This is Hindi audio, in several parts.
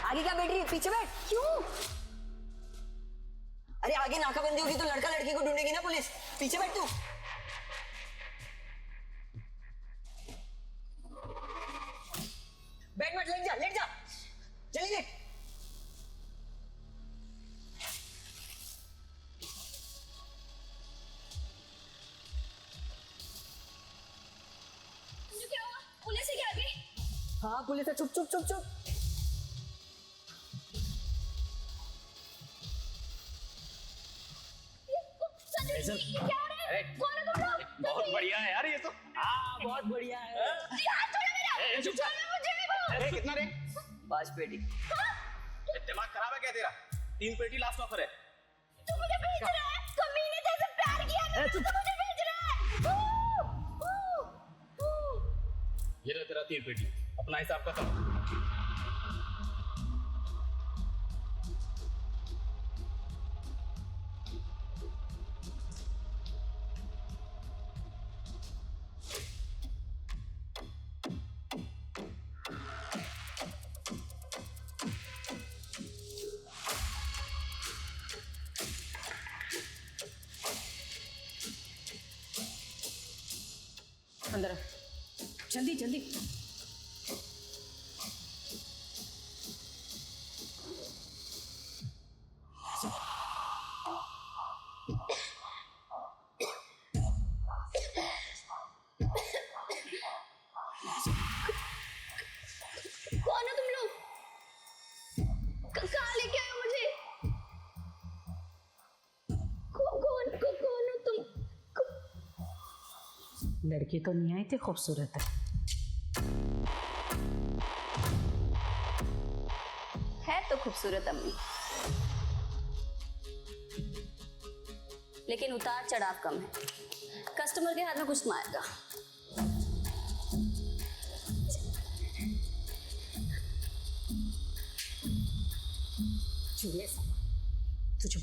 आगे क्या बैठ रही है? पीछे बैठ। क्यों? अरे आगे नाकाबंदी होगी तो लड़का लड़की को ढूंढेगी ना पुलिस। पीछे बैठ तू। बैठ मत, लेट जा, लेट जा, जल्दी लेट। क्या हुआ? पुलिस है क्या आगे? हाँ पुलिस है। चुप चुप चुप चुप। संजू जी, ये क्या हो रहा है? कौन है तुम लोग? बहुत बढ़िया है यार ये तो। हाँ बहुत बढ़िया है। यार छोड़ो मेरा, चुप छोड़ो मुझे। अरे कितना रे? 5 पेटी। दिमाग खराब है क्या तेरा? 3 पेटी लास्ट ऑफर है। तू मुझे भेज रहा है? कमीने जैसे प्यार किया ना, तू मुझे भेज रहा है। ये लो तेरा 3 पेटी, अपना हिसाब खत्म। अंदर आ। जल्दी जल्दी। कौन हो तुम लोग? कहाँ लेके आए हो मुझे? कौन हो तुम? लड़की तो नहीं आई थी, खूबसूरत है तो खूबसूरत अम्मी, लेकिन उतार चढ़ाव कम है। कस्टमर के हाथ में कुछ मारेगा। चुड़िया सा। तुझे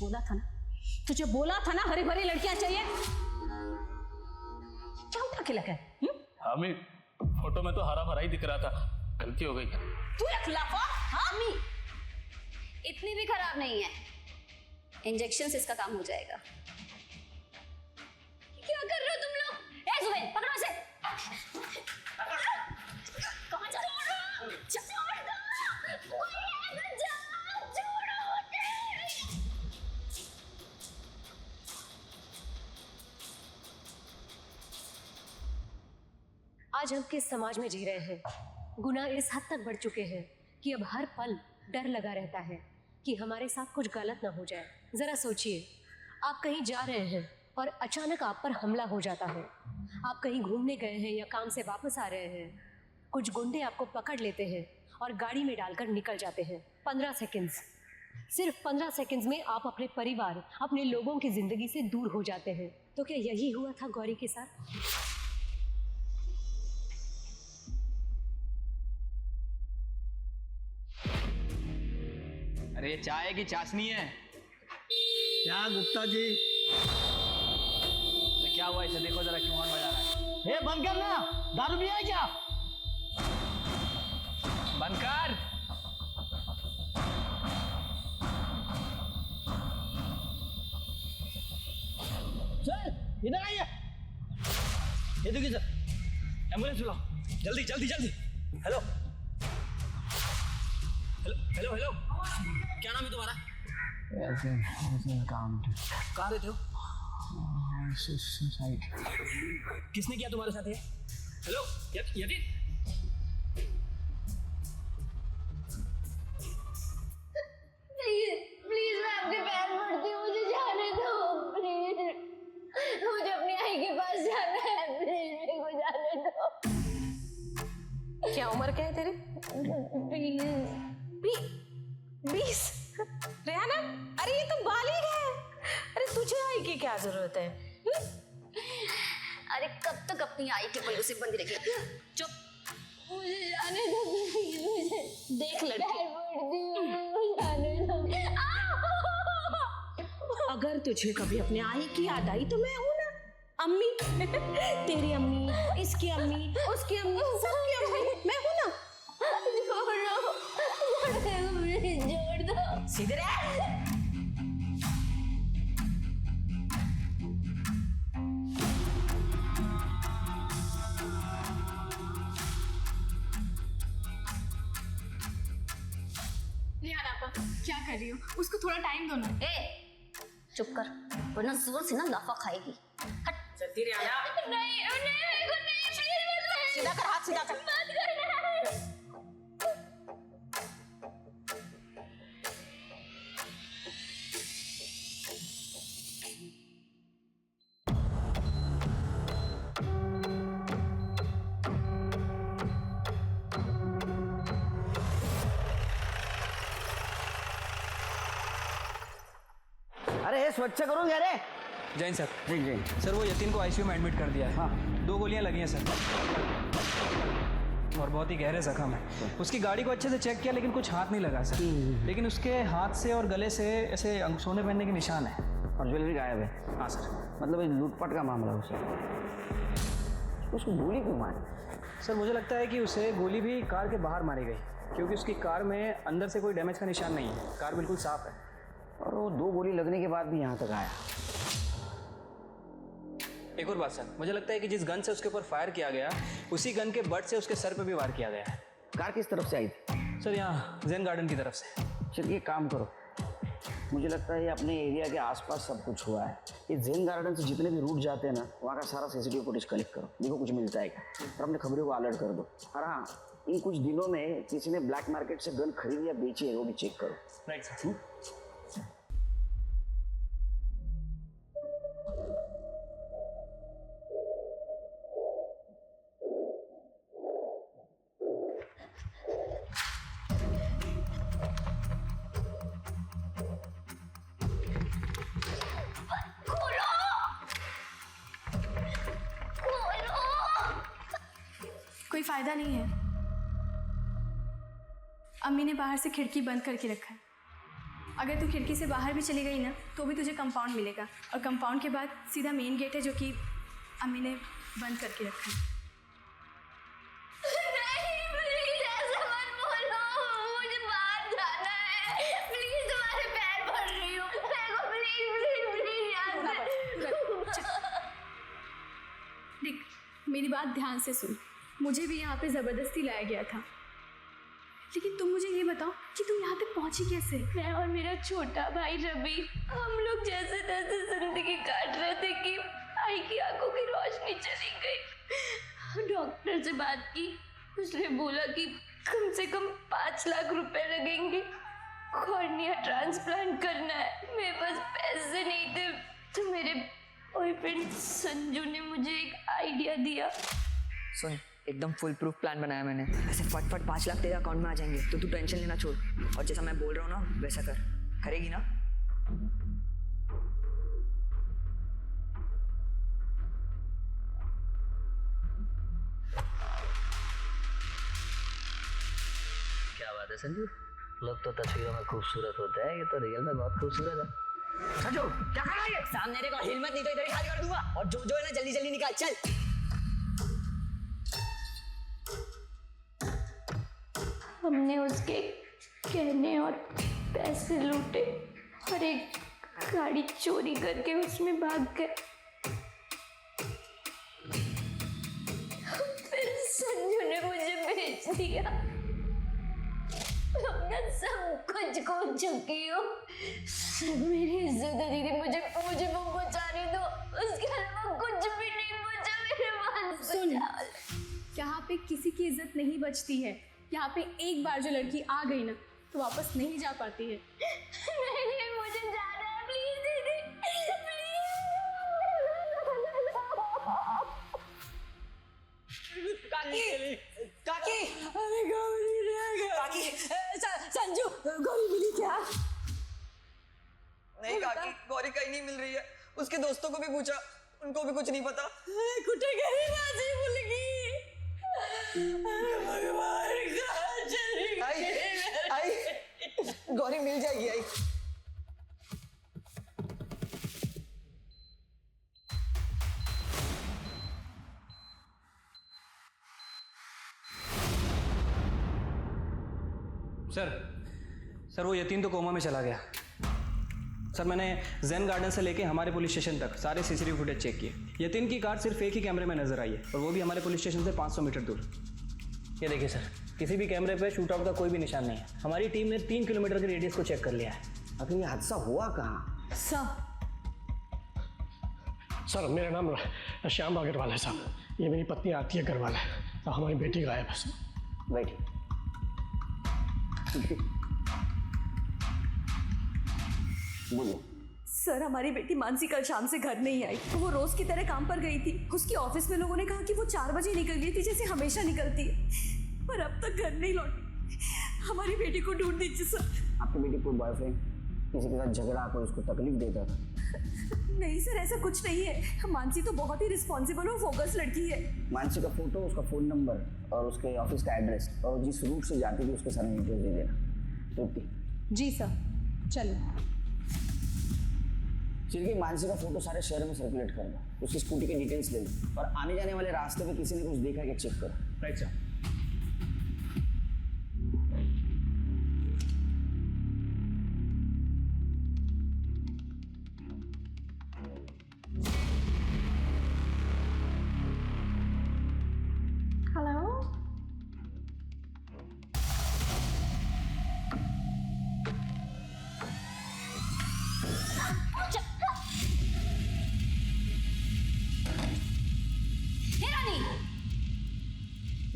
बोला था ना हरी भरी लड़कियां चाहिए। क्या उठा के लगा है? हमें फोटो में तो हरा भरा ही दिख रहा था, गलती हो गई। तू एक लाफा। हाँ अम्मी इतनी भी खराब नहीं है, इंजेक्शन से इसका काम हो जाएगा। क्या कर रहे हो तुम लोग? ए जुबैन पकड़ो इसे। कहाँ जा रहे हो? छोड़ दो। कोई है तो जाओ, छोड़ो मुझे। आज हम किस समाज में जी रहे हैं? गुनाह इस हद तक बढ़ चुके हैं कि अब हर पल डर लगा रहता है कि हमारे साथ कुछ गलत ना हो जाए। जरा सोचिए, आप कहीं जा रहे हैं और अचानक आप पर हमला हो जाता है। आप कहीं घूमने गए हैं या काम से वापस आ रहे हैं, कुछ गुंडे आपको पकड़ लेते हैं और गाड़ी में डालकर निकल जाते हैं। 15 सेकंड्स, सिर्फ 15 सेकंड्स में आप अपने परिवार, अपने लोगों की जिंदगी से दूर हो जाते हैं। तो क्या यही हुआ था गौरी के साथ? अरे ये चाय की चाशनी है। क्या गुप्ता जी? तो क्या हुआ इसे देखो जरा, क्यों हॉर्न बजा रहा है? हे बंद कर ना, दारू भी है क्या? बंद कर। सर इधर आइए। ये देखिए सर, एम्बुलेंस बुलाओ जल्दी जल्दी जल्दी। हेलो हेलो हेलो हेलो, क्या नाम है तुम्हारा? ऐसे काम कहाँ रहते हो? साइड। किसने किया तुम्हारे साथ ये? हेलो यकीन? प्लीज मैं आपके पैर पड़ती हूँ, मुझे जाने दो प्लीज। मुझे अपनी आई के पास जाना है, प्लीज मेरे को जाने दो। क्या उम्र क्या है तेरी? 20? रेहाना, अरे ये तो बालिग है। अरे तुझे आई की क्या जरूरत है? अरे कब तक अपनी आई के पल्लू से बंदी रहेगी? चुप। मुझे जाने दो प्लीज, मुझे देख लड़की, पैर पड़ती हूँ, मुझे जाने दो। अगर तुझे कभी अपने आई की याद आई तो मैं हूं ना, अम्मी। तेरी अम्मी, इसकी अम्मी, उसकी अम्मी, सबकी अम्मी मैं हूं ना। छोड़ो, छोड़ो मुझे। छोड़ दो। सीधे रह। रिहाना आपा, क्या कर रही हो? उसको थोड़ा टाइम दो ना। चुप कर, वरना जोर से ना लाफा खाएगी। चलती रियाना। नहीं नहीं, मेरे को नहीं, प्लीज मत कर। सीधा कर, हाथ सीधा कर। मत करना। अरे ये स्वच्छ करो यार। जैन सर। जी जी। सर वो यतीन को आईसीयू में एडमिट कर दिया है। हाँ। 2 गोलियां लगी हैं सर, और बहुत ही गहरे जख्म है। उसकी गाड़ी को अच्छे से चेक किया लेकिन कुछ हाथ नहीं लगा सर। लेकिन उसके हाथ से और गले से ऐसे सोने पहनने के निशान है। और ज्वेलरी गायब है। हाँ सर। मतलब ये लूटपाट का मामला है उसे। उसको गोली क्यों मारी? सर मुझे लगता है कि उसे गोली भी कार के बाहर मारी गई, क्योंकि उसकी कार में अंदर से कोई डैमेज का निशान नहीं है। कार बिल्कुल साफ है। और वो 2 गोली लगने के बाद भी यहाँ तक आया। एक और बात सर, मुझे लगता है कि जिस गन से उसके ऊपर फायर किया गया, उसी गन के बट से उसके सर पे भी वार किया गया है। कार किस तरफ से आई थी? सर यहाँ जैन गार्डन की तरफ से। चलिए काम करो, मुझे लगता है ये अपने एरिया के आसपास सब कुछ हुआ है। ये जैन गार्डन से जितने भी रूट जाते हैं ना, वहाँ का सारा सीसीटीवी फुटेज कलेक्ट करो, देखो कुछ मिलता है क्या। और अपने खबरों को अलर्ट कर दो। और हाँ, इन कुछ दिनों में किसी ने ब्लैक मार्केट से गन खरीदी या बेची है वो भी चेक करो। Right sir. कोई फायदा नहीं है। अम्मी ने बाहर से खिड़की बंद करके रखा है। अगर तू खिड़की से बाहर भी चली गई ना, तो भी तुझे कंपाउंड मिलेगा, और कंपाउंड के बाद सीधा मेन गेट है, जो कि अम्मी ने बंद करके रखा है। नहीं, प्लीज ऐसा मत बोलो। मुझे बाहर जाना है। प्लीज तुम्हारे पैर पड़ रही हूँ। मेरे को प्लीज प्लीज प्लीज यहाँ से। देख, मेरी बात ध्यान से सुन। मुझे भी यहाँ पे ज़बरदस्ती लाया गया था, लेकिन तुम मुझे ये बताओ कि तुम यहाँ तक पहुँची कैसे? मैं और मेरा छोटा भाई रवि, हम लोग जैसे तैसे जिंदगी काट रहे थे कि भाई की आंखों की रोशनी चली गई। डॉक्टर से बात की, उसने बोला कि कम से कम 5 लाख रुपए लगेंगे। कॉर्निया ट्रांसप्लांट करना है। मेरे पास पैसे नहीं थे, तो मेरे बॉयफ्रेंड संजू ने मुझे एक आइडिया दिया। सुन, एकदम फुल प्रूफ प्लान बनाया मैंने। ऐसे फटफट 5 लाख तेरे अकाउंट में आ जाएंगे, तो तू टेंशन लेना छोड़, और जैसा मैं बोल रहा हूँ ना वैसा कर। करेगी ना? क्या बात है संजू, लोग तो तस्वीरों में खूबसूरत होते हैं, ये तो रियल में बहुत खूबसूरत है। संजू क्या कर रहा है? सामने देखो, हिम्मत नहीं तो इधर ही खाली कर दूंगा। और जो है ना, जल्दी जल्दी निकाल, चल। हमने उसके कहने और पैसे लूटे और एक गाड़ी चोरी करके उसमें भाग गए। फिर संजू ने मुझे बेच दिया। मैं सब कुछ खो चुकी हूँ। सिर्फ मेरी इज्जत है दीदी, मुझे वो बचाने दो। उसके अलावा कुछ भी नहीं बचा मेरे पास। सुन, यहाँ पे किसी की इज्जत नहीं बचती है। यहाँ पे एक बार जो लड़की आ गई ना, तो वापस नहीं जा पाती है। नहीं, मुझे जाना है, प्लीज दीदी, प्लीज। काकी, अरे गोली रह गया। काकी, संजू गोली मिली क्या? नहीं काकी, गौरी कहीं नहीं मिल रही है। उसके दोस्तों को भी पूछा, उनको भी कुछ नहीं पता। कुटे गई बाजी भूल गई। अरे भगवान, कहाँ चली गई? आई, गौरी मिल जाएगी। आई, सर वो यतीन तो कोमा में चला गया। सर मैंने जैन गार्डन से लेके हमारे पुलिस स्टेशन तक सारे सीसीटीवी फुटेज चेक किए। यतीन की कार सिर्फ एक ही कैमरे में नजर आई है और वो भी हमारे पुलिस स्टेशन से 500 मीटर दूर। ये देखिए सर, किसी भी कैमरे पे शूट आउट का कोई भी निशान नहीं है। हमारी टीम ने 3 किलोमीटर के रेडियस को चेक कर लिया है। आखिर ये हादसा हुआ कहाँ? सर मेरा नाम श्याम अग्रवाल है साहब। ये मेरी पत्नी आरती अग्रवाल है। तो हमारी बेटी गायब है। बैठिए। बोलो। सर हमारी बेटी मानसी कल शाम से घर नहीं आई। तो वो रोज की तरह काम पर गई थी। उसकी ऑफिस में लोगों ने कहा कि वो 4 बजे निकल गई थी जैसे हमेशा निकलती है, पर अब तक घर नहीं लौटी। हमारी बेटी को ढूंढ दीजिए सर। आपकी बेटी कोई बॉयफ्रेंड किसी के साथ झगड़ा कर उसको तकलीफ देता था? नहीं सर, ऐसा कुछ नहीं है। मानसी तो बहुत ही रिस्पॉन्सिबल और फोकस लड़की है। मानसी का फोटो, उसका फ़ोन नंबर और उसके ऑफिस का एड्रेस और जिस रूट से जाती थी उसके सारे डिटेल्स दे देना। तृप्ति। जी सर, चलो। चिरकी, मानसी का फोटो सारे शहर में सर्कुलेट कर दो। उसकी स्कूटी के डिटेल्स ले लो और आने जाने वाले रास्ते में किसी ने कुछ देखा है कि चेक करो। Right sir.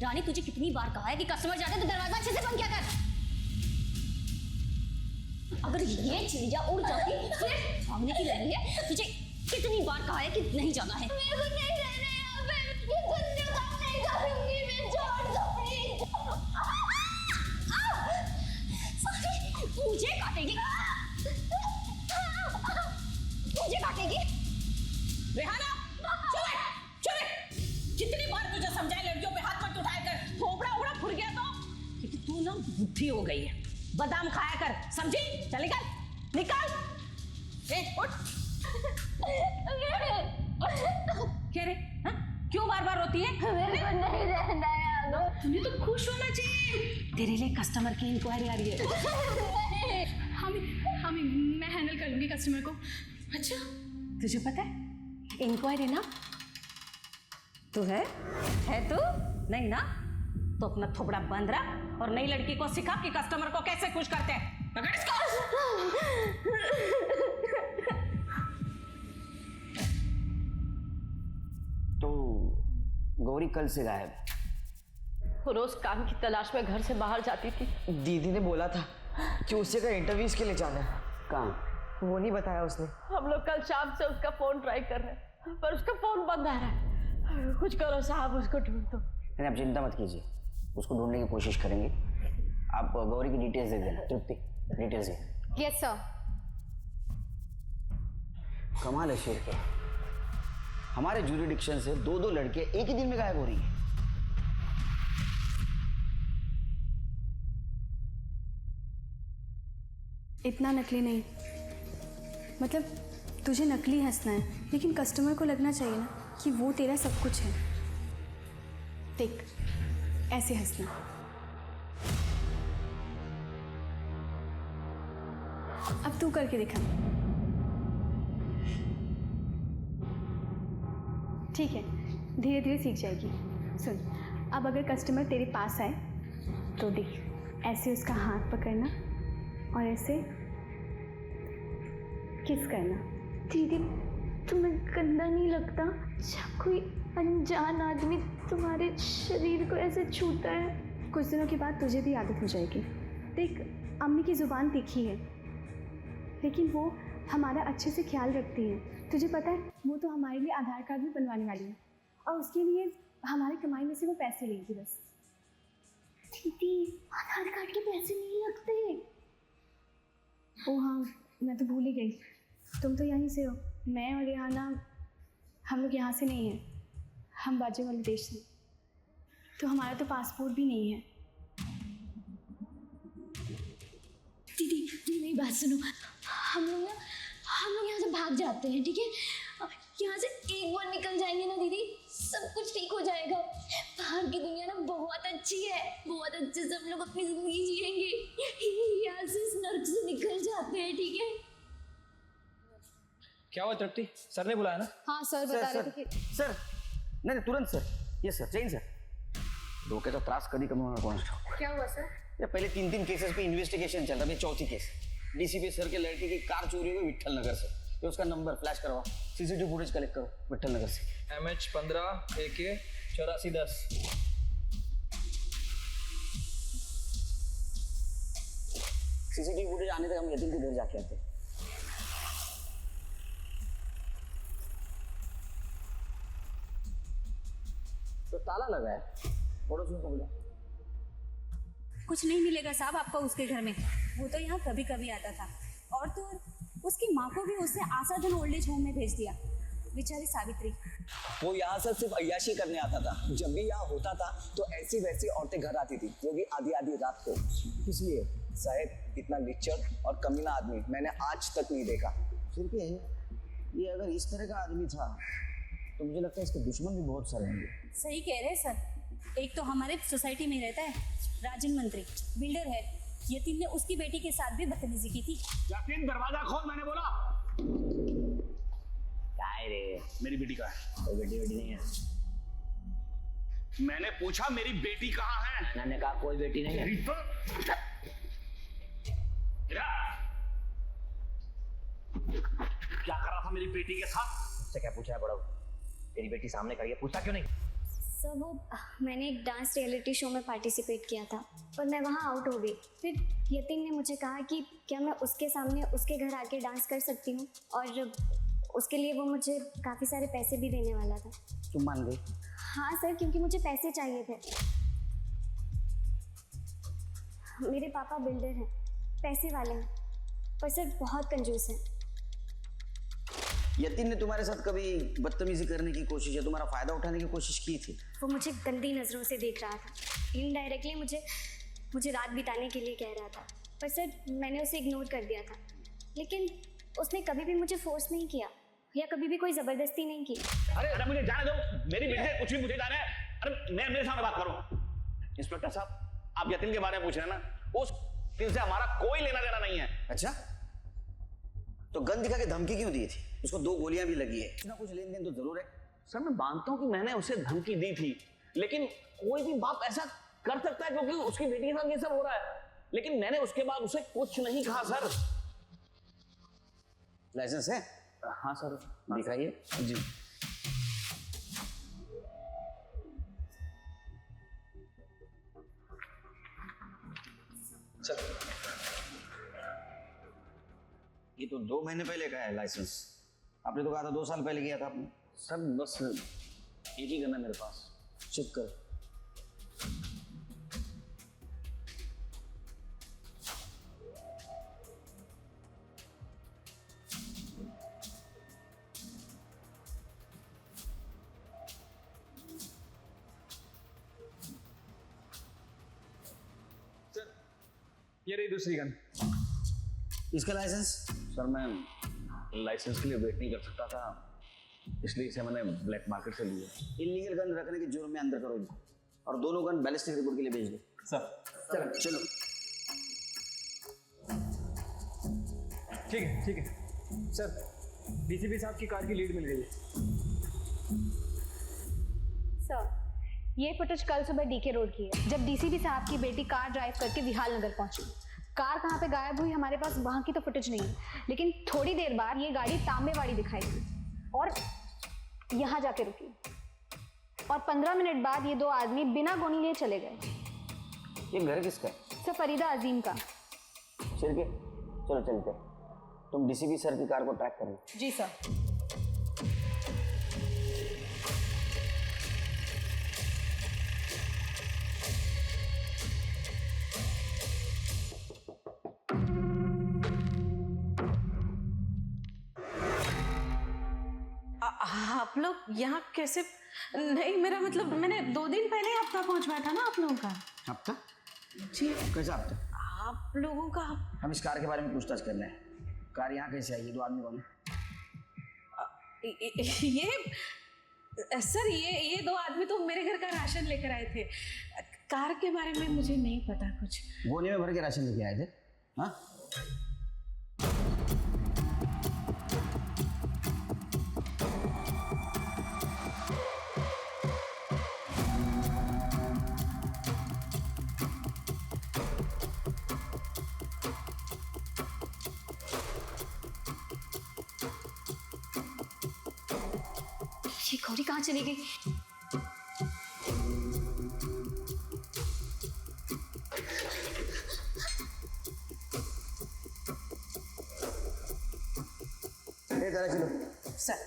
रानी, तुझे कितनी बार कहा है कि कस्टमर जाते तो दरवाजा अच्छे से बंद किया कर। अगर ये चिड़िया उड़ जाती फिर भागने की लगी है। तुझे कितनी बार कहा है कि नहीं जाना है। मेरे को नहीं रहना है यहाँ पे। ये गंदे काम नहीं करूंगी मैं। छोड़ दो प्लीज। मुझे काटेगी, मुझे काटेगी। रेहाना, चुप। कितनी बार तुझे समझाया लड़कियों पे हाथ मत उठाया कर। थोबड़ा फुट गया तो क्योंकि तू ना बुद्धि हो गई है। बादाम खाया कर, समझी? चल निकाल। उठ। क्या रे? हाँ? क्यों बार रोती है? मेरे को नहीं रहना है। तुम्हें तो खुश होना चाहिए। तेरे लिए कस्टमर की इंक्वायरी आ रही है। हमें मैं हैंडल कर लूंगी कस्टमर को। अच्छा, तुझे पता है इंक्वायरी ना तू है तू नहीं ना? तो अपना थोबड़ा बंद रख और नई लड़की को सिखा कि कस्टमर को कैसे खुश करते हैं। पकड़ इसको। तो गौरी कल से गायब है। रोज काम की तलाश में घर से बाहर जाती थी। दीदी ने बोला था कि उसे का इंटरव्यूज के लिए जाना है। कहाँ? वो नहीं बताया उसने। हम लोग कल शाम से उसका फोन ट्राई कर रहे हैं पर उसका फोन बंद आ रहा है। कुछ करो साहब, उसको ढूंढ दो। नहीं, आप चिंता मत कीजिए, उसको ढूंढने की कोशिश करेंगे। आप गौरी की डिटेल्स दे देना। तृप्ति, डिटेल्स दे। Yes sir. कमाल है शेर के, हमारे ज्यूरिडिक्शन से 2 लड़के एक ही दिन में गायब हो रही है। इतना नकली नहीं, मतलब तुझे नकली हंसना है लेकिन कस्टमर को लगना चाहिए ना कि वो तेरा सब कुछ है। देख, ऐसे हंसना। अब तू करके दिखा। ठीक है, धीरे धीरे सीख जाएगी। सुन, अब अगर कस्टमर तेरे पास आए तो देख, ऐसे उसका हाथ पकड़ना और ऐसे किस करना। दीदी, तुम्हें गंदा नहीं लगता जब कोई अनजान आदमी तुम्हारे शरीर को ऐसे छूता है? कुछ दिनों के बाद तुझे भी आदत हो जाएगी। देख, अम्मी की ज़ुबान तीखी है लेकिन वो हमारा अच्छे से ख्याल रखती है। तुझे पता है, वो तो हमारे लिए आधार कार्ड भी बनवाने वाली है और उसके लिए हमारी कमाई में से वो पैसे लेगी बस। दीदी, आधार कार्ड के पैसे नहीं लगते। ओ हाँ, मैं तो भूल ही गई। तुम तो यहीं से हो। मैं और रेहाना, हम लोग यहाँ से नहीं हैं, हम बाजू वाले देश से। तो हमारा तो पासपोर्ट भी नहीं है। दीदी, मेरी बात सुनो। हम लोग यहाँ से भाग जाते हैं, ठीक है? यहाँ से एक बार निकल जाएंगे ना दीदी, सब कुछ ठीक हो जाएगा। बाहर की दुनिया ना बहुत अच्छी है, बहुत अच्छे से हम लोग अपनी जिंदगी जिएंगे। यहाँ से इस नर्क गए, ठीक है? क्या हुआ तृप्ति? सर ने बुलाया ना? हाँ सर बता रहे थे कि सर नहीं तुरंत सर, ये सर जैन सर, डोक्याचा त्रास कधी कमी होणार कोणास ठाऊक. क्या हुआ सर? ये पहले 3 केसेस पे इन्वेस्टिगेशन चल रहा है, ये चौथी केस. डीसीपी सर के लड़के की कार चोरी हुई विट्ठल नगर से, ये उसका नंबर फ्लैश करवाओ, सीसीटीवी फुटेज कलेक्ट करो विट्ठल नगर से. MH15 AK 8410. सीसीटीवी फुटेज आने तक हम यतीन के घर जाके आते हैं. तो ताला लगा है, पड़ोसियों को बुला. कुछ नहीं मिलेगा साहब आपको उसके घर में। वो तो यहाँ कभी कभी आता था, और तो और उसकी माँ को भी उसने आशाधन ओल्ड एज होम में भेज दिया, बेचारी सावित्री। वो यहाँ से सिर्फ अय्याशी करने आता था, जब भी यहाँ होता था तो ऐसी वैसी औरतें घर आती थी, वो भी आधी आधी रात को. इसलिए साहब इतना लिच्चड़ और कमीना आदमी मैंने आज तक नहीं देखा. फिर क्या है, ये अगर इस तरह का आदमी था तो मुझे लगता है इसके दुश्मन भी बहुत सारे होंगे. सही कह रहे हैं सर। एक तो हमारे सोसाइटी में रहता है राजन मंत्री, बिल्डर है, यतीन ने उसकी बेटी के साथ भी बदतमीजी की थी। यतीन दरवाजा खोल, मैंने बोला. काय रे, मेरी बेटी कहाँ है? कोई बेटी नहीं है. मैंने पूछा मेरी बेटी कहाँ है? मैंने कहा कोई बेटी नहीं है. क्या कर रहा था मेरी बेटी के साथ? उससे क्या पूछा है बड़ा? तेरी बेटी सामने खड़ी है, पूछता क्यों नहीं? सर वो मैंने एक डांस रियलिटी शो में पार्टिसिपेट किया था, पर मैं वहाँ आउट हो गई. फिर यतीन ने मुझे कहा कि क्या मैं उसके सामने उसके घर आके डांस कर सकती हूँ, और उसके लिए वो मुझे काफ़ी सारे पैसे भी देने वाला था. तुम मान गई? हाँ सर, क्योंकि मुझे पैसे चाहिए थे. मेरे पापा बिल्डर हैं, पैसे वाले हैं, पर सर बहुत कंजूस हैं. यतीन ने तुम्हारे साथ कभी बदतमीजी करने की कोशिश या तुम्हारा फायदा उठाने की कोशिश की थी? वो मुझे गंदी नज़रों से देख रहा था, इनडायरेक्टली मुझे रात बिताने के लिए कह रहा था, पर सर मैंने उसे इग्नोर कर दिया था. लेकिन उसने कभी भी मुझे फोर्स नहीं किया या कभी भी कोई ज़बरदस्ती नहीं की. अरे मुझे जाने दो, मेरी बेटी से कुछ भी मुझे जाने. अरे मैं मेरे सामने बात करूं. इंस्पेक्टर साहब, आप यतीन के बारे में पूछ रहे हैं ना, उस दिन से हमारा कोई लेना देना नहीं है. अच्छा, तो गन दिखा के धमकी क्यों दी थी? उसको 2 गोलियां भी लगी है, ना कुछ लेन देन तो जरूर है. सर मैं मानता हूं कि मैंने उसे धमकी दी थी, लेकिन कोई भी बाप ऐसा कर सकता है क्योंकि उसकी बेटी के साथ ये सब हो रहा है. लेकिन मैंने उसके बाद उसे कुछ नहीं कहा. सर लाइसेंस है? हाँ सर. दिखाइए. जी. चल, ये तो 2 महीने पहले का है लाइसेंस. आपने तो कहा था 2 साल पहले किया था आपने. सर बस एक ही गन है मेरे पास. चेक कर. ये रही दूसरी गन. इसका लाइसेंस? सर मैं लाइसेंस के लिए वेट नहीं कर सकता था, इसलिए इसे मैंने ब्लैक मार्केट से लिया. इलीगल गन रखने के जुर्म में अंदर करो इनको, और दोनों गन बैलिस्टिक रिपोर्ट के लिए भेज दो. सर चलो. ठीक है सर, डीसीपी साहब की कार की लीड मिल गई है. सर ये फुटेज कल सुबह डीके रोड की है, जब डीसीपी साहब की बेटी कार ड्राइव करके विहाल नगर पहुंची. कार कहाँ पे गायब हुई हमारे पास वहाँ की तो फुटेज नहीं है, लेकिन थोड़ी देर बाद ये गाड़ी तांबेवाड़ी दिखाई दी और यहाँ जाके रुकी, और 15 मिनट बाद ये 2 आदमी बिना गोली लिए चले गए. ये घर किसका है? सर फरीदा अजीम का. सिर के. चलो चलते. तुम डीसीपी सर की कार को ट्रैक करो. जी सर. आप लोग यहाँ कैसे? नहीं मेरा मतलब मैंने 2 दिन पहले हफ्ता पहुँचवाया था ना आप लोगों का. हफ्ता? जी. कैसा हफ्ता? आप लोगों का? हम इस कार के बारे में पूछताछ कर रहे हैं. कार यहाँ कैसे आई? ये 2 आदमी कौन है? ये सर ये 2 आदमी तो मेरे घर का राशन लेकर आए थे. कार के बारे में मुझे नहीं पता कुछ. गोनी में भर के राशन लेके आए थे? हाँ गौरी कहाँ चली गई? चलो। सर,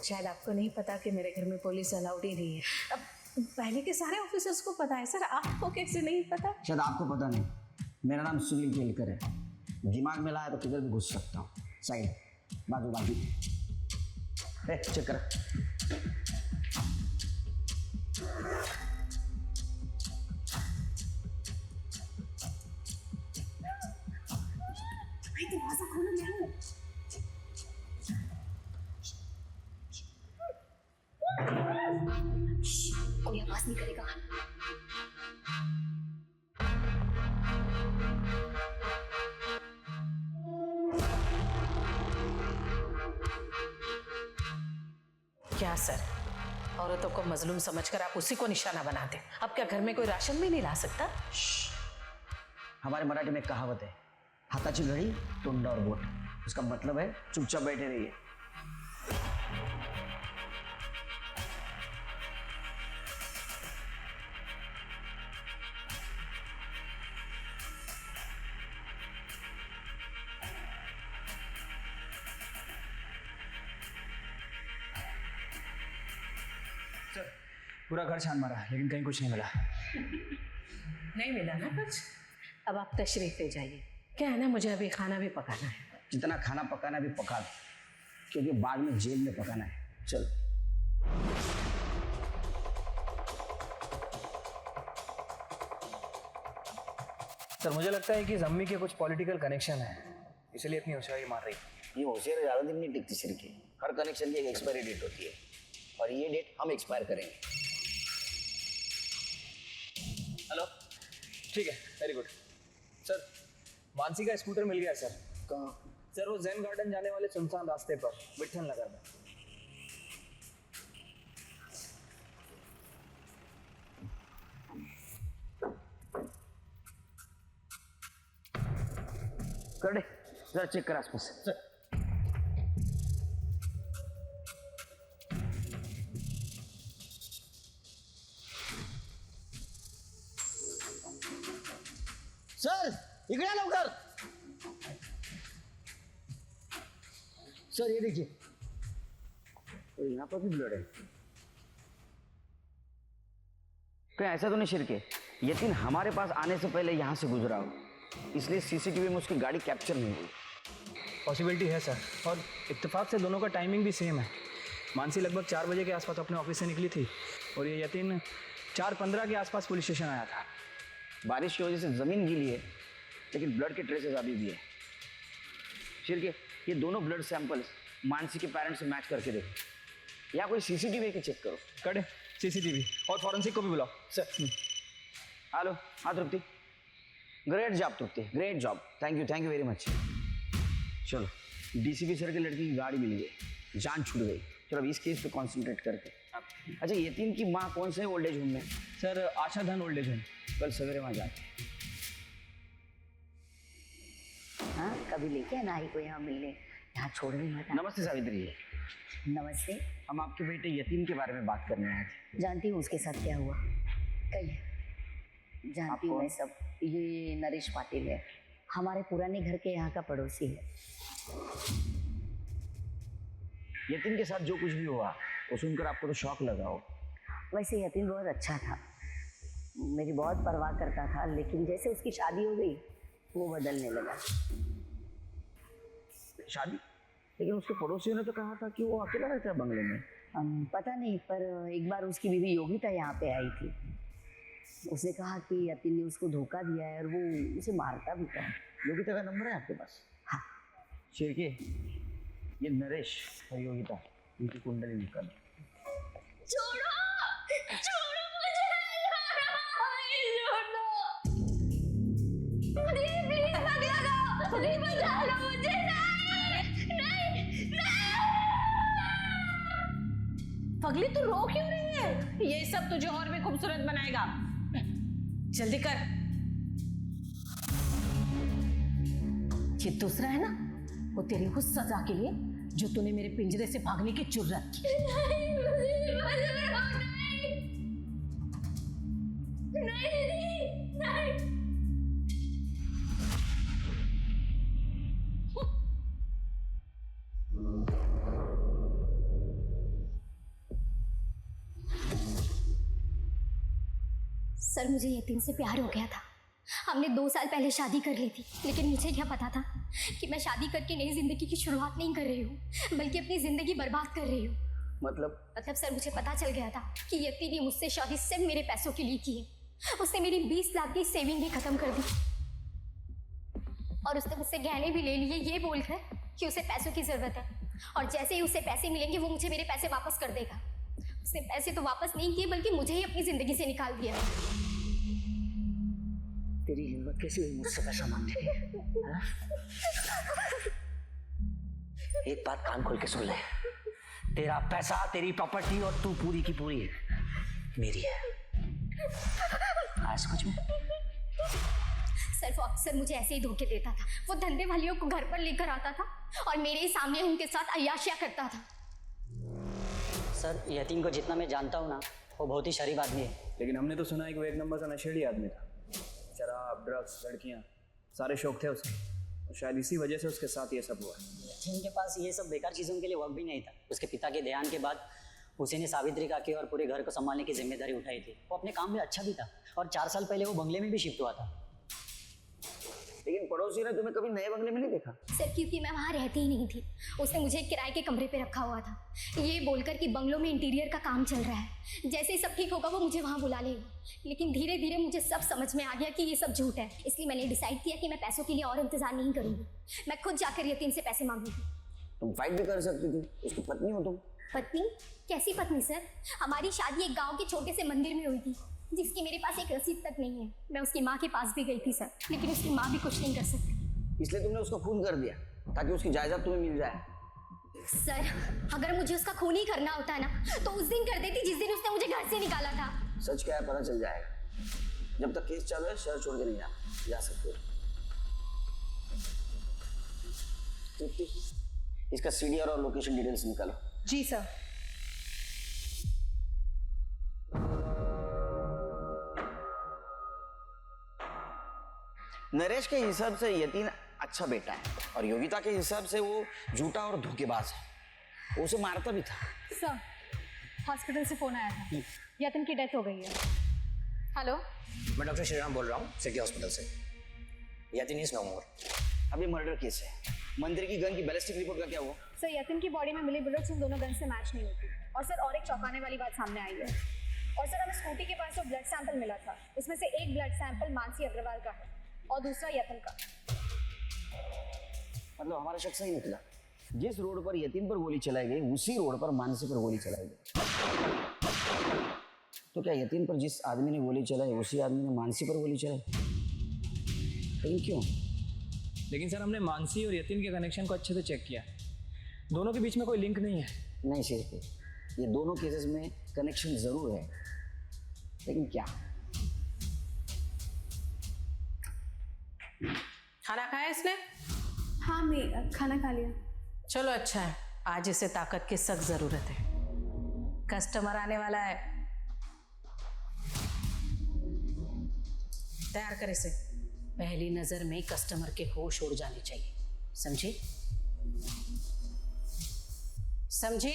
शायद आपको नहीं पता कि मेरे घर में पुलिस अलाउड ही नहीं है। अब पहले के सारे ऑफिसर्स को पता है सर, आपको कैसे नहीं पता? शायद आपको पता नहीं, मेरा नाम सुनील केलकर है। दिमाग में लाया तो किधर भी घुस सकता हूँ। साइड, बाजू बाजू। चेक कर। दरवाजा खोलो, मैं हूँ। कोई आवाज नहीं करेगा। क्या सर, औरतों को मजलूम समझकर आप उसी को निशाना बनाते? अब क्या घर में कोई राशन भी नहीं ला सकता? हमारे मराठी में कहावत है, हाथाची घड़ी तोंडावर बोट। उसका मतलब है चुपचाप बैठे रहिए। पूरा घर छान मारा लेकिन कहीं कुछ नहीं मिला। नहीं मिला ना कुछ? अब आप तशरीफ ले जाइए। क्या है ना, मुझे अभी खाना भी पकाना है। जितना खाना पकाना भी पका दो, क्योंकि बाद में जेल में पकाना है। चलो। सर मुझे लगता है कि इस अम्मी के कुछ पॉलिटिकल कनेक्शन है, इसलिए इतनी होशियारी मार रही है। ये होशियारी ज़्यादा दिन नहीं टिकती सिर की। हर कनेक्शन की एक एक्सपायरी डेट होती है और ये डेट हम एक्सपायर करेंगे। हेलो, ठीक है, वेरी गुड। सर मानसी का स्कूटर मिल गया सर। कहाँ? सर वो ज़ेन गार्डन जाने वाले सुनसान रास्ते पर विठल नगर में। कर दे, जरा चेक कर आसपास। सर इकडे या लवकर। सर ये देखिए, यहाँ पर भी ब्लड है। कहीं ऐसा तो नहीं शिरके, यतीन हमारे पास आने से पहले यहाँ से गुजरा हो, इसलिए सीसीटीवी में उसकी गाड़ी कैप्चर नहीं हुई। पॉसिबिलिटी है सर, और इत्तेफाक से दोनों का टाइमिंग भी सेम है। मानसी लगभग 4 बजे के आसपास अपने ऑफिस से निकली थी और ये यतीन 4:15 के आसपास पुलिस स्टेशन आया था। बारिश की वजह से जमीन गीली है, लेकिन ब्लड के ट्रेसेस अभी भी है। शिरके, ये दोनों ब्लड सैंपल्स मानसी के पेरेंट्स से मैच करके देखो, या कोई सीसीटीवी की चेक करो। कड़े सीसीटीवी और फॉरेंसिक को भी बुलाओ। सर हेलो, हाँ Tripti, great job Tripti, great job, thank you very much. चलो, डीसीपी सर की लड़की की गाड़ी मिल गई, जान छूट गई। चलो अब इस केस पे कॉन्सेंट्रेट करते। अच्छा, यतीम की माँ कौन से ओल्ड एज होम में? सर आशा धन ओल्ड एज होम। कल सवेरे वहाँ जाए। हाँ, कभी लेके आना ही को यहाँ मिलने, यहाँ छोड़ने मत। नमस्ते सावित्री जी। नमस्ते। हम आपके बेटे यतीम के बारे में बात करने आए थे। जानती हूँ उसके साथ क्या हुआ? कहीं जानती हूँ मैं सब। ये नरेश पाटिल है, हमारे पुराने घर के यहाँ का पड़ोसी है। यतीम के साथ जो कुछ भी हुआ वो सुनकर आपको तो शॉक लगा हो। वैसे यतीम बहुत अच्छा था, मेरी बहुत परवाह करता था, लेकिन जैसे उसकी शादी हो गई वो बदलने लगा। शादी? लेकिन उसके पड़ोसियों ने तो कहा था कि वो अकेला रहता है बंगले में। पता नहीं, पर एक बार उसकी बीवी योगिता यहाँ पे आई थी। उसने कहा कि यतीम ने उसको धोखा दिया है और वो उसे मारता भी था। योगिता का नंबर है आपके पास? हाँ। शिरके, ये नरेश और योगिता, इनकी कुंडली निकल। छोड़ो छोड़ो मुझे, प्लीज मत लगाओ, नहीं बचा लो मुझे। पगली तू रो क्यों रही है? ये सब तुझे और भी खूबसूरत बनाएगा, जल्दी कर। ये दूसरा है ना, वो तेरी उस सजा के लिए जो तूने मेरे पिंजरे से भागने की जुर्रत की। नहीं, मुझे मुझे नहीं नहीं दीदी नहीं। सर मुझे यतीन से प्यार हो गया था। हमने 2 साल पहले शादी कर ली थी, लेकिन मुझे क्या पता था कि मैं शादी करके नई जिंदगी की शुरुआत नहीं कर रही हूँ, बल्कि अपनी जिंदगी बर्बाद कर रही हूँ। मतलब सर मुझे पता चल गया था कि यतीन ने मुझसे शादी सिर्फ मेरे पैसों के लिए की है। उसने मेरी 20 लाख की सेविंग भी खत्म कर दी और उसने मुझसे गहने भी ले लिए, ये बोलकर कि उसे पैसों की जरूरत है और जैसे ही उसे पैसे मिलेंगे वो मुझे मेरे पैसे वापस कर देगा। उसने पैसे तो वापस नहीं किए, बल्कि मुझे ही अपनी जिंदगी से निकाल दिया। तेरी हिम्मत कैसी हुई मुझसे पैसा मांगने की? हाँ? एक बात कान खोल के सुन ले, तेरा पैसा, तेरी प्रॉपर्टी और तू पूरी की पूरी मेरी है। आज कुछ में सर वो अक्सर मुझे ऐसे ही धोखे देता था। वो धंधे वालियों को घर पर लेकर आता था और मेरे ही सामने उनके साथ अय्याशियां करता था। सर यतीम को जितना मैं जानता हूँ ना, वो बहुत ही शरीफ आदमी है। लेकिन हमने तो सुना है कि वो एक नंबर का नशेड़ी आदमी था। शराब, ड्रग्स, लड़कियाँ, सारे शौक थे उसके। और शायद इसी वजह से उसके साथ ये सब हुआ। यतीम के पास ये सब बेकार चीज़ों के लिए वक्त भी नहीं था। उसके पिता के देहांत के बाद उसी ने सावित्री काकी और पूरे घर को संभालने की जिम्मेदारी उठाई थी। वो अपने काम में अच्छा भी था और 4 साल पहले वो बंगले में भी शिफ्ट हुआ था। लेकिन पड़ोसी ने तुम्हें कभी नए बंगले में नहीं देखा? सर क्योंकि मैं वहाँ रहती ही नहीं थी। उसने मुझे किराए के कमरे पे रखा हुआ था, ये बोलकर कि बंगलों में इंटीरियर का काम चल रहा है, जैसे ही सब ठीक होगा वो मुझे वहाँ बुला लेगा। लेकिन धीरे धीरे मुझे सब समझ में आ गया कि ये सब झूठ है, इसलिए मैंने डिसाइड किया कि मैं पैसों के लिए और इंतजार नहीं करूँगी। मैं खुद जाकर यतीम से पैसे मांगूंगी। तुम फाइट भी कर सकती थी, उसकी पत्नी हो तुम। पत्नी? कैसी पत्नी सर? हमारी शादी एक गाँव के छोटे से मंदिर में हुई थी, जिसकी मेरे पास एक रसीद तक नहीं है। मैं उसकी माँ के पास भी गई थी सर, लेकिन उसकी माँ भी कुछ नहीं कर सकती। इसलिए तुमने उसका खून कर दिया ताकि उसकी जायदाद तुम्हें मिल जाए। सर अगर मुझे उसका खून ही करना होता है ना, तो उस दिन कर देती जिस दिन उसने मुझे घर से निकाला था। सच क्या है पता चल जाएगा। जब तक केस चालू है शहर छोड़ के नहीं जा सकते। इसका सीडीआर और लोकेशन डिटेल्स निकालो। जी सर। नरेश के हिसाब से यतीन अच्छा बेटा है और योगिता के हिसाब से वो झूठा और धोखेबाज है। वो उसे मारता भी था। सर हॉस्पिटल से फ़ोन आया था, यतीन की डेथ हो गई है। हेलो, मैं डॉक्टर श्रीराम बोल रहा हूँ सिटी हॉस्पिटल से। यतीन इज नो मोर। अब ये मर्डर केस है। मंदिर की गन की बैलिस्टिक रिपोर्ट का क्या हुआ? सर यतीन की बॉडी में मिली बुलेट्स उन दोनों गन से मैच नहीं होती। और सर और एक चौंकाने वाली बात सामने आई है। और सर हमें स्कूटी के पास जो ब्लड सैंपल मिला था, उसमें से एक ब्लड सैंपल मानसी अग्रवाल का है और दूसरा यतीन का। मतलब हमारा शक सही निकला। जिस रोड पर यतीन पर गोली चलाई गई उसी रोड पर मानसी पर गोली चलाई गई। तो क्या यतीन पर जिस आदमी ने गोली चलाई उसी आदमी ने मानसी पर गोली चलाई? लेकिन क्यों? लेकिन सर हमने मानसी और यतीन के कनेक्शन को अच्छे से चेक किया, दोनों के बीच में कोई लिंक नहीं है। नहीं शेर, ये दोनों केसेस में कनेक्शन जरूर है, लेकिन क्या? खाना खाया इसने? हाँ मैं खाना खा लिया। चलो अच्छा है, आज इसे ताकत की सख्त जरूरत है। कस्टमर आने वाला है, तैयार कर इसे। पहली नजर में कस्टमर के होश उड़ जाने चाहिए, समझी? समझी?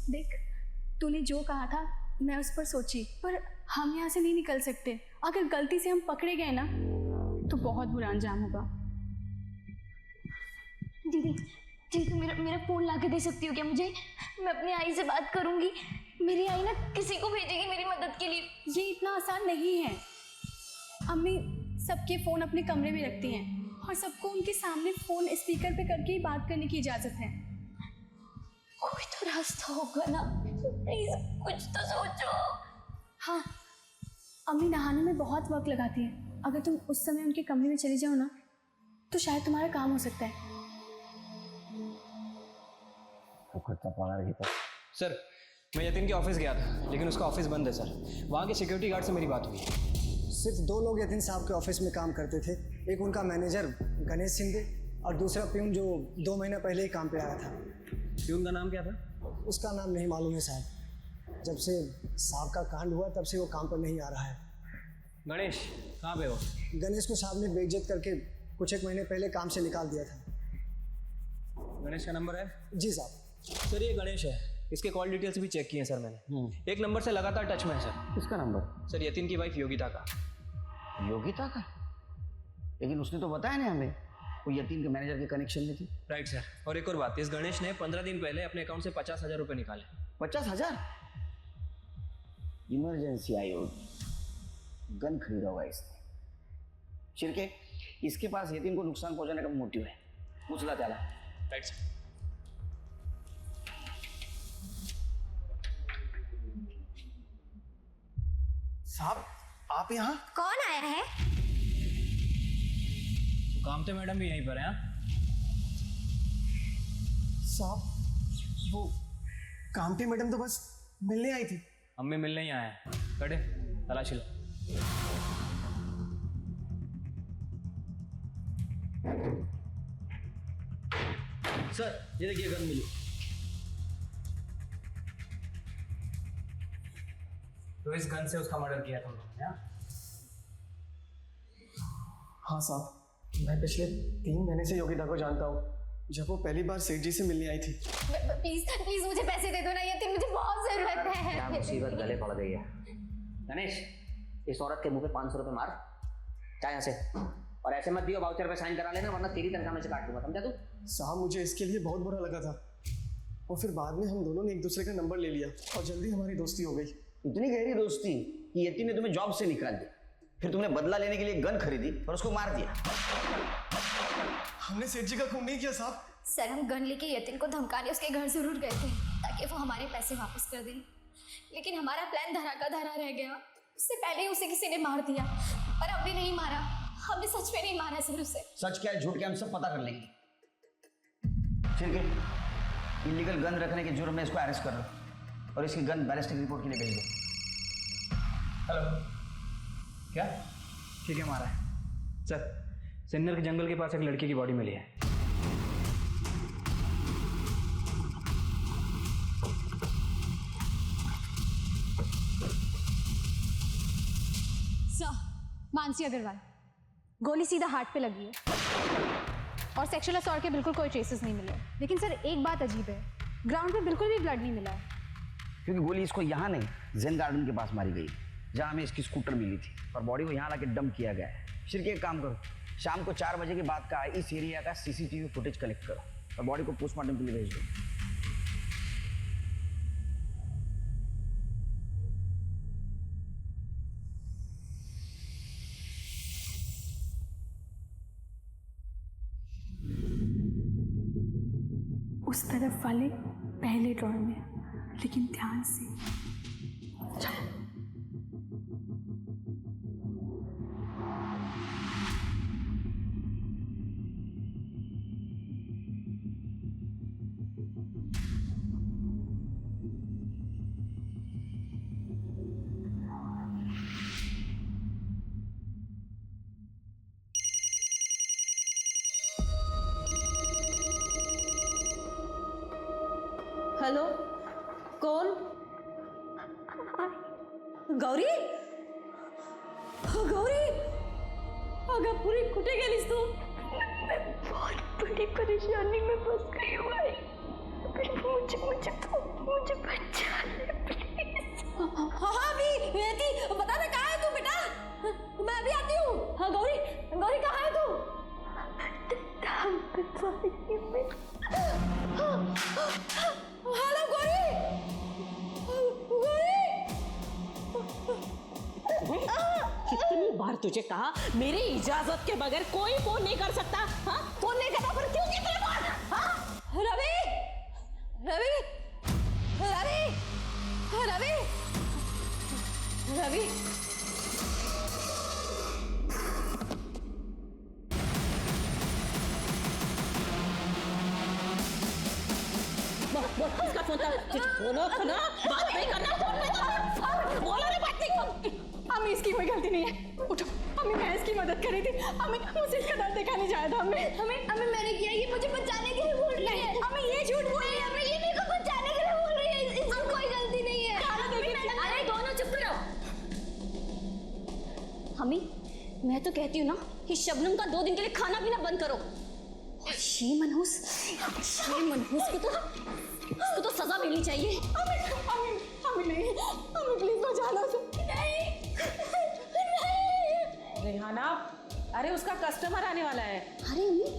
देख, तूने जो कहा था मैं उस पर सोची, पर हम यहाँ से नहीं निकल सकते। अगर गलती से हम पकड़े गए ना तो बहुत बुरा अंजाम होगा। दीदी तुम मेरा फ़ोन ला के दे सकती हो क्या मुझे? मैं अपनी आई से बात करूंगी। मेरी आई ना किसी को भेजेगी मेरी मदद के लिए। ये इतना आसान नहीं है। अम्मी सबके फ़ोन अपने कमरे में रखती हैं और सबको उनके सामने फ़ोन स्पीकर पे करके ही बात करने की इजाज़त है। कोई तो रास्ता होगा ना, प्लीज कुछ तो सोचो। हाँ, अम्मी नहाने में बहुत वक्त लगाती है। अगर तुम उस समय उनके कमरे में चली जाओ ना तो शायद तुम्हारा काम हो सकता है। सर मैं यतीन के ऑफिस गया था, लेकिन उसका ऑफिस बंद है सर। वहाँ के सिक्योरिटी गार्ड से मेरी बात हुई। सिर्फ 2 लोग यतीन साहब के ऑफिस में काम करते थे। एक उनका मैनेजर गणेश सिंधे और दूसरा प्यून जो 2 महीना पहले ही काम पे आया था। प्यून का नाम क्या था? उसका नाम नहीं मालूम है साहब। जब से साहब का कांड हुआ तब से वो काम पर नहीं आ रहा है। गणेश कहाँ पे हो? गणेश को साहब ने बेइज्जत करके कुछ 1 महीने पहले काम से निकाल दिया था। गणेश का नंबर है? जी साहब। सर ये गणेश है, इसके कॉल डिटेल्स भी चेक किए हैं सर मैंने। एक नंबर से लगातार टच में है सर। किसका नंबर? सर यतीन की वाइफ योगिता का। योगिता का? लेकिन उसने तो बताया नहीं हमें, वो यतीन के मैनेजर के कनेक्शन में थी। Right sir. और एक और बात, इस गणेश ने 15 दिन पहले अपने अकाउंट से 50,000 रुपये निकाले। 50,000? इमरजेंसी आई होगी, गन खरीदा होगा इसने। शिरके, इसके पास यतीन को नुकसान पहुंचाने का मोटिव है। पूछला त्याला। Right sir. साहब आप यहाँ? कौन आया है? तो काम तो मैडम भी यहीं पर है। साहब वो कामती मैडम तो बस मिलने आई थी। हम भी मिलने ही आए हैं। कड़े तलाशी लो। सर ये देखिए गन मिली। तो इस गन से उसका मर्डर किया तुम लोगों ने? हाँ साहब, मैं पिछले 3 महीने से योगिता को जानता हूँ। जब वो पहली बार सेठ जी से मिलने आई थी। प्लीज प्लीज मुझे पैसे दे दो ना यतीन, मुझे बहुत जरूरत है। क्या मुसीबत गले पड़ गई है। गणेश, इस औरत के मुंह पे 500 रुपए मार, चाहे यहाँ से। और ऐसे मत दियो, वाउचर पे साइन करा लेना, वरना तेरी तनख्वाह में से काट दूंगा, समझा तू? साहब मुझे इसके लिए बहुत बुरा लगा था, और फिर बाद में हम दोनों ने एक दूसरे का नंबर ले लिया और जल्दी हमारी दोस्ती हो गई। इतनी गहरी दोस्ती कि यतीन ने तुम्हें जॉब से निकाल दिया, फिर तुमने बदला लेने के लिए गन खरीदी और उसको मार दिया। हमने सेठ जी का खून नहीं किया साहब। सर हम गन लेके यतीन को धमकाने उसके घर जरूर गए थे ताकि वो हमारे पैसे वापस कर दें, लेकिन हमारा प्लान धरा का धरा रह गया। उससे पहले ही उसे किसी ने मार दिया, पर हमने नहीं मारा, हमने सच में नहीं मारा सर उसे। सच क्या है झूठ क्या हम सब पता कर लेंगे। ठीक, इलीगल गन रखने के जुर्म में इसको अरेस्ट कर लो और इसकी गन बैलिस्टिक रिपोर्ट के लिए भेज दो। हेलो, क्या? ठीक है मारा है सर। सिन्नर के जंगल के पास एक लड़की की बॉडी मिली है। मानसी अग्रवाल, गोली सीधा हार्ट पे लगी है और सेक्सुअल असॉल्ट के बिल्कुल कोई ट्रेसेस नहीं मिले। लेकिन सर एक बात अजीब है, ग्राउंड पे बिल्कुल भी ब्लड नहीं मिला है। क्योंकि गोली इसको यहाँ नहीं, जेन गार्डन के पास मारी गई, जहाँ हमें इसकी स्कूटर मिली थी, और बॉडी को यहाँ लाके डंप किया गया है। शिरके एक काम करो, शाम को 4 बजे के बाद का इस एरिया का CCTV फुटेज कलेक्ट करो और बॉडी को पोस्टमार्टम के लिए भेज दो। उस तरफ वाले पहले ड्रॉर में, लेकिन ध्यान से। चलो। हेलो, कौन? गौरी? गौरी, अगं पुरी कुठे गेलीस तू? मैं बहुत बड़ी परेशानी में फंस गई हूँ। मुझे बचा ले प्लीज। हाँ भी बेटी, बता ना कहाँ है तू बेटा? मैं अभी आती हूँ। हाँ गौरी, गौरी कहाँ है तू? हेलो गौरी, कितनी बार तुझे कहा मेरी इजाजत के बगैर कोई फोन नहीं कर सकता। हाँ फोन नहीं करता, पर क्यों कितने बार? हाँ रवि, रवि, रवि, रवि, रवि, किसका फोन था? बोलो ना, बात नहीं करना, फोन पे तो बोलो रे, बात नहीं। अम्मी इसकी कोई गलती नहीं है, उठो। अम्मी मैं इसकी मदद कर रही थी, अम्मी मुझे इसका दर्द दिखाने जाया था। अम्मी मैंने किया, ये मुझे बचाने के लिए बोल रही है। अम्मी ये झूठ बोल रही है, अम्मी ये मेरे को बचाने के लिए बोल रही है, इसकी कोई गलती नहीं है। अरे दोनों चुप करो। अम्मी मैं तो कहती हूँ ना कि शबनम का 2 दिन के लिए खाना पीना बंद करो। और ये मनहूस को तो सजा मिलनी चाहिए। अम्मी नहीं, अम्मी प्लीज बचाना उसे। रेहाना, अरे उसका कस्टमर आने वाला है। अरे अम्मी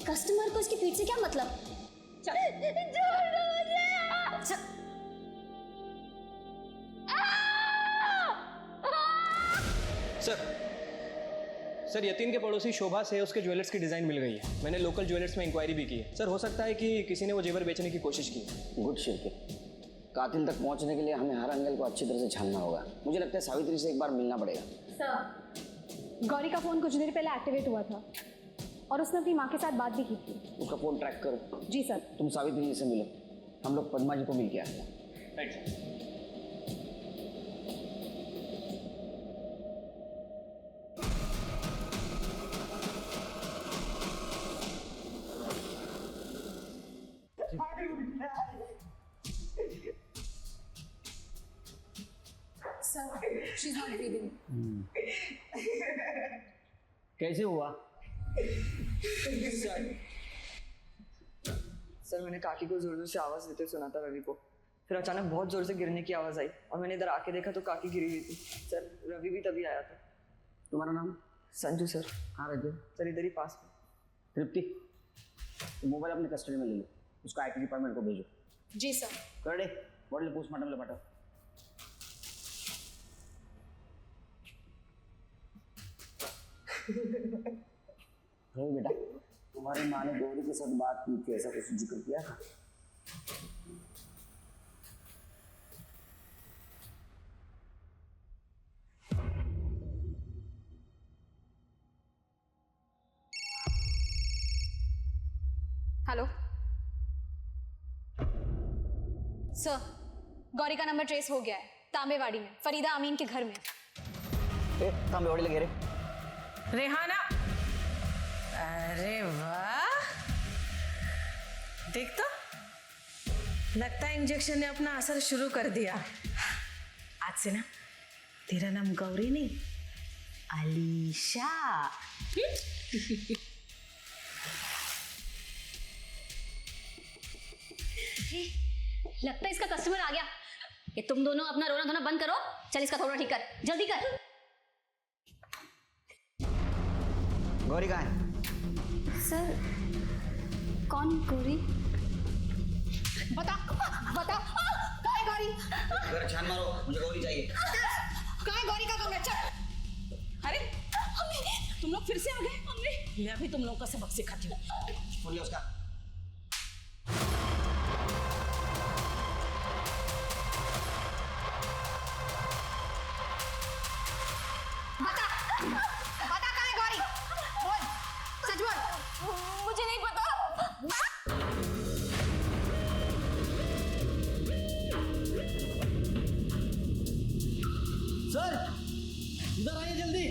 कस्टमर को इसकी पीठ से क्या मतलब? सर यतीन के पड़ोसी शोभा से उसके ज्वेलर्स की डिज़ाइन मिल गई है। मैंने लोकल ज्वेलर्स में इंक्वायरी भी की है। सर हो सकता है कि किसी ने वो जेवर बेचने की कोशिश की। गुड शिरके, कातिल तक पहुंचने के लिए हमें हर एंगल को अच्छी तरह से छानना होगा। मुझे लगता है सावित्री से एक बार मिलना पड़ेगा। सर गौरी का फ़ोन कुछ देर पहले एक्टिवेट हुआ था और उसने अपनी माँ के साथ बात भी की थी। उसका फ़ोन ट्रैक करो। जी सर। तुम सावित्री जी से मिलो, हम लोग पद्मा जी को मिल के आए हैं। राइट। She's not breathing. कैसे हुआ? सर मैंने काकी को जोर जोर से आवाज़ देते सुना था रवि को। फिर अचानक बहुत जोर से गिरने की आवाज़ आई और मैंने इधर आके देखा तो काकी गिरी हुई थी। सर रवि भी तभी आया था। तुम्हारा नाम? संजू सर। कहाँ रहते हो? सर इधर ही पास में। तृप्ति, मोबाइल अपने कस्टडी में ले लो, उसको IT डिपार्टमेंट को भेजो। जी सर। कर दे, बॉडी पोस्टमार्टम में पाठो। बेटा, तुम्हारी माँ ने गौरी के साथ बात की थी, ऐसा कुछ जिक्र किया था? हेलो सर, गौरी का नंबर ट्रेस हो गया है, तांबेवाड़ी में, फरीदा अमीन के घर में। तांबेवाड़ी लगे रे। रेहाना, अरे वाह, देख तो लगता है इंजेक्शन ने अपना असर शुरू कर दिया। आज से ना तेरा नाम गौरी नहीं, अलीशा। लगता है इसका कस्टमर आ गया। ये तुम दोनों अपना रोना धोना बंद करो। चल इसका थोड़ा ठीक कर, जल्दी कर। गौरी कहाँ है? सर कौन गौरी? बता कहाँ है गौरी? अगर छान मारो, मुझे गौरी चाहिए। कहाँ है गौरी का कमरा? चल। अरे तुम लोग फिर से आ गए। मैं अभी तुम लोगों का सबक सिखाती हूँ। फोन ले उसका। बता कहाँ है गौरी? बोल, सच बोल। मुझे नहीं पता। सर इधर आइए जल्दी।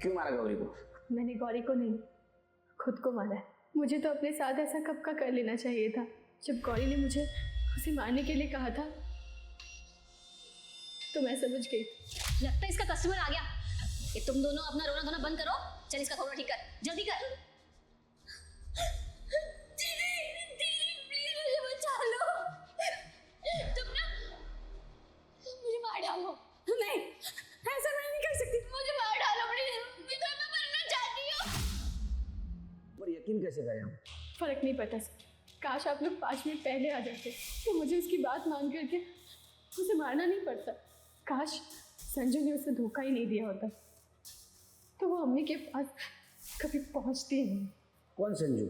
क्यों मारा गौरी को? मैंने गौरी को नहीं, खुद को मारा है। मुझे तो अपने साथ ऐसा कब का कर लेना चाहिए था। जब गौरी ने मुझे उसे मारने के लिए कहा था तो मैं समझ गई। लगता है इसका कस्टमर आ गया। ये तुम दोनों अपना रोना धोना बंद करो। चल इसका थोड़ा ठीक कर, जल्दी कर। दीदी प्लीज मुझे बचा लो। तुम ना मुझे मार डालो। नहीं, ऐसा मैं नहीं कर सकती। मुझे मार डालो प्लीज, मैं मरना चाहती हूँ। पर यकीन कैसे करें हम? फर्क नहीं पड़ता सर। काश आप लोग 5 मिनट पहले आ जाते तो मुझे उसकी बात मान करके उसे मारना नहीं पड़ता। काश संजू ने उसे धोखा ही नहीं दिया होता तो वो अम्मी के पास कभी पहुंचती ही नहीं। कौन संजू?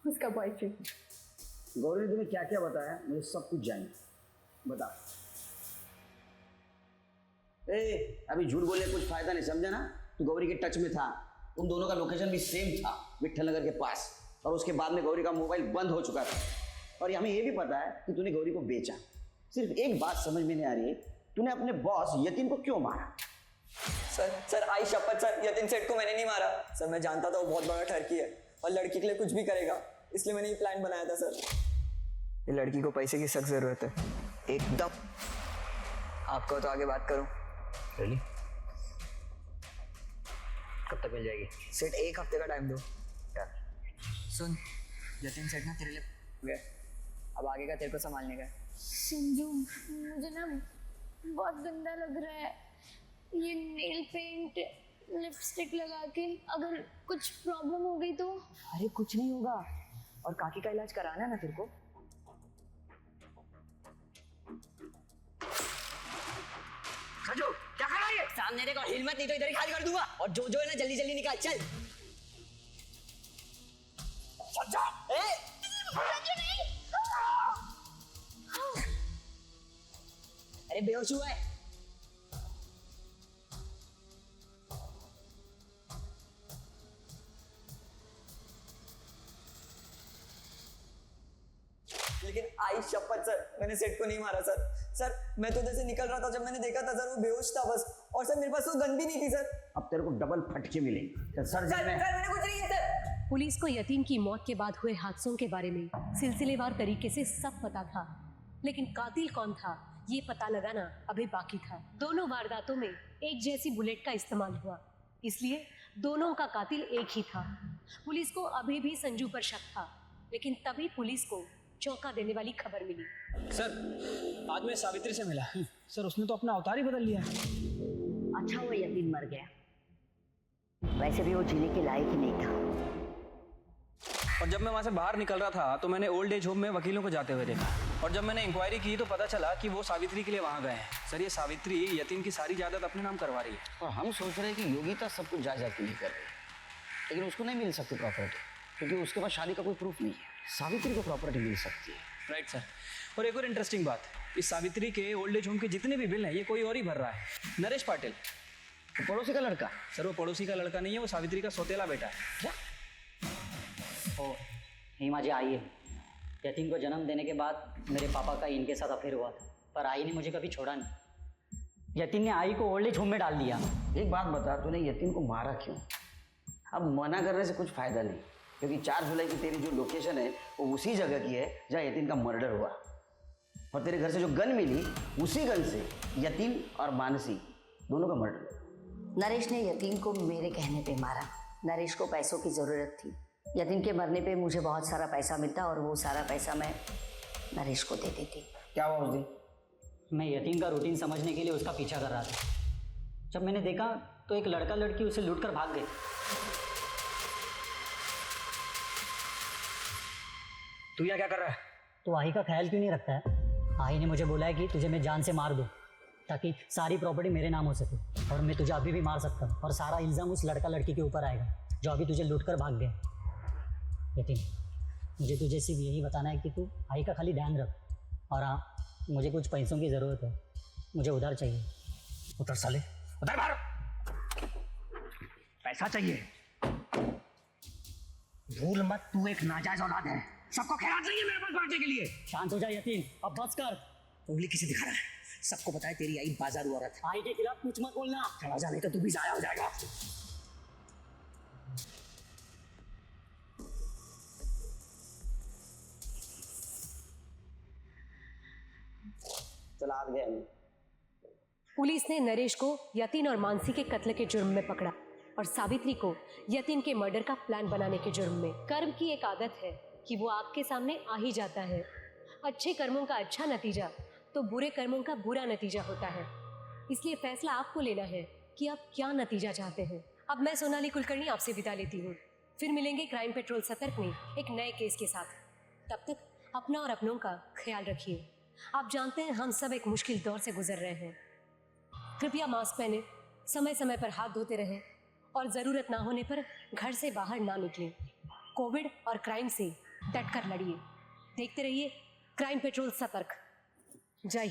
उसका बॉयफ्रेंड। गौरी ने तुम्हें क्या क्या बताया? मुझे सब कुछ जानना, बता। अभी झूठ बोलने का कुछ फायदा नहीं, समझा ना? तू गौरी के टच में था, उन दोनों का लोकेशन भी सेम था, विट्ठल नगर के पास, और उसके बाद में गौरी का मोबाइल बंद हो चुका था। और हमें ये भी पता है कि तूने गौरी को बेचा। सिर्फ एक बात समझ में नहीं आ रही है, तूने अपने बॉस यतीन को क्यों मारा? सर आई शपथ सर, यतीन सेठ को मैंने नहीं मारा सर। मैं जानता था वो बहुत बड़ा ठरकी है और लड़की के लिए कुछ भी करेगा, इसलिए मैंने ये प्लान बनाया था सर। ये लड़की को पैसे की सख्त जरूरत है एकदम। आपको तो आगे बात करूं। रियली? कब तक मिल जाएगी? सेठ 1 हफ्ते का टाइम दो। सुन, यतीन सेठ ना तेरे लिए गए, अब आगे का तेरे को संभालने का है। संजू, मुझे ना बहुत गंदा लग रहा है ये नेल पेंट लिपस्टिक लगा के। अगर कुछ प्रॉब्लम हो गई तो? अरे कुछ नहीं होगा, और काकी का इलाज कराना है ना तेरे को। संजू क्या कर रहा है? सामने देखो, हिल मत, नहीं तो इधर ही खाली कर दूंगा। और जो जो है ना जल्दी जल्दी निकाल, चल। संजू! अरे बेहोश हुआ है। लेकिन आई शपथ सर, मैंने सेठ को नहीं मारा सर। सर मैं तो जैसे निकल रहा था, जब मैंने देखा था सर वो बेहोश था बस। और सर मेरे पास तो गन भी नहीं थी सर। अब तेरे को डबल फटके मिलेंगे। सर मैंने कुछ नहीं है सर। पुलिस को यतीन की मौत के बाद हुए हादसों के बारे में सिलसिलेवार तरीके से सब पता था, लेकिन कातिल कौन था ये पता लगाना अभी बाकी था। दोनों वारदातों में एक जैसी बुलेट का इस्तेमाल हुआ, इसलिए दोनों का कातिल एक ही था। पुलिस को अभी भी संजू पर शक था, लेकिन तभी पुलिस को चौंका देने वाली खबर मिली। सर आज मैं सावित्री से मिला। सर उसने तो अपना अवतार ही बदल लिया। अच्छा हुआ यतीन मर गया, वैसे भी वो जीने के लायक ही नहीं था। और जब मैं वहाँ से बाहर निकल रहा था तो मैंने ओल्ड एज होम में वकीलों को जाते हुए देखा, और जब मैंने इंक्वायरी की तो पता चला कि वो सावित्री के लिए वहाँ गए हैं। सर ये सावित्री यतीन की सारी जायदाद अपने नाम करवा रही है। और हम सोच रहे हैं कि योगिता सब कुछ जायदाद के लिए कर रही है, लेकिन उसको नहीं मिल सकती प्रॉपर्टी, क्योंकि उसके पास शादी का कोई प्रूफ नहीं है। सावित्री को प्रॉपर्टी मिल सकती है। Right sir. और एक और इंटरेस्टिंग बात, इस सावित्री के ओल्ड एज होम के जितने भी बिल हैं ये कोई और ही भर रहा है। नरेश पाटिल, पड़ोसी का लड़का। सर वो पड़ोसी का लड़का नहीं है, वो सावित्री का सौतेला बेटा है। क्या? ओ हिमा जी आइए। यतीन को जन्म देने के बाद मेरे पापा का इनके साथ अफेयर हुआ था, पर आई ने मुझे कभी छोड़ा नहीं। यतीन ने आई को ओल्ड एज होम में डाल दिया। एक बात बता, तूने यतीन को मारा क्यों? अब मना करने से कुछ फायदा नहीं, क्योंकि 4 जुलाई की तेरी जो लोकेशन है वो उसी जगह की है जहाँ यतीन का मर्डर हुआ। और तेरे घर से जो गन मिली, उसी गन से यतीन और मानसी दोनों का मर्डर। नरेश ने यतीन को मेरे कहने पे मारा। नरेश को पैसों की ज़रूरत थी। यतीन के मरने पे मुझे बहुत सारा पैसा मिलता और वो सारा पैसा मैं नरेश को दे देती। क्या हुआ उस दिन? मैं यतीन का रूटीन समझने के लिए उसका पीछा कर रहा था। जब मैंने देखा तो एक लड़का लड़की उसे लूट कर भाग गए। तू यहाँ क्या कर रहा है? तो आई का ख्याल क्यों नहीं रखता है? आई ने मुझे बोला है कि तुझे मैं जान से मार दूं, ताकि सारी प्रॉपर्टी मेरे नाम हो सके, और मैं तुझे अभी भी मार सकता हूँ, और सारा इल्ज़ाम उस लड़का लड़की के ऊपर आएगा जो अभी तुझे लूट कर भाग गए। यतीन, मुझे तुझे सिर्फ यही बताना है कि तू आई का खाली ध्यान रख। और हाँ, मुझे कुछ पैसों की ज़रूरत है, मुझे उधार चाहिए। उधर साले, उधर बाहर। पैसा चाहिए? भूल मत, तू एक नाजायज औलाद है। सबको खैरात चाहिए मेरे पास बांटने के लिए। शांत हो जा यतीन, अब बस कर। उंगली किसे दिखा रहा है? सबको पता है तेरी आई बाजारू औरत है। आई के खिलाफ कुछ मत बोलना। चला जा, नहीं तो तू भी जाया हो जाएगा। चला आ गया। पुलिस ने नरेश को यतीन और मानसी के कत्ल के जुर्म में पकड़ा, और सावित्री को यतीन के मर्डर का प्लान बनाने के जुर्म में। कर्म की एक आदत है कि वो आपके सामने आ ही जाता है। अच्छे कर्मों का अच्छा नतीजा तो बुरे कर्मों का बुरा नतीजा होता है, इसलिए फैसला आपको लेना है कि आप क्या नतीजा चाहते हैं। अब मैं सोनाली कुलकर्णी आपसे विदा लेती हूँ। फिर मिलेंगे क्राइम पेट्रोल सतर्क में एक नए केस के साथ। तब तक अपना और अपनों का ख्याल रखिए। आप जानते हैं हम सब एक मुश्किल दौर से गुजर रहे हैं। कृपया मास्क पहने, समय समय पर हाथ धोते रहें, और ज़रूरत ना होने पर घर से बाहर ना निकलें। कोविड और क्राइम से डटकर लड़िए। देखते रहिए क्राइम पेट्रोल सतर्क। जय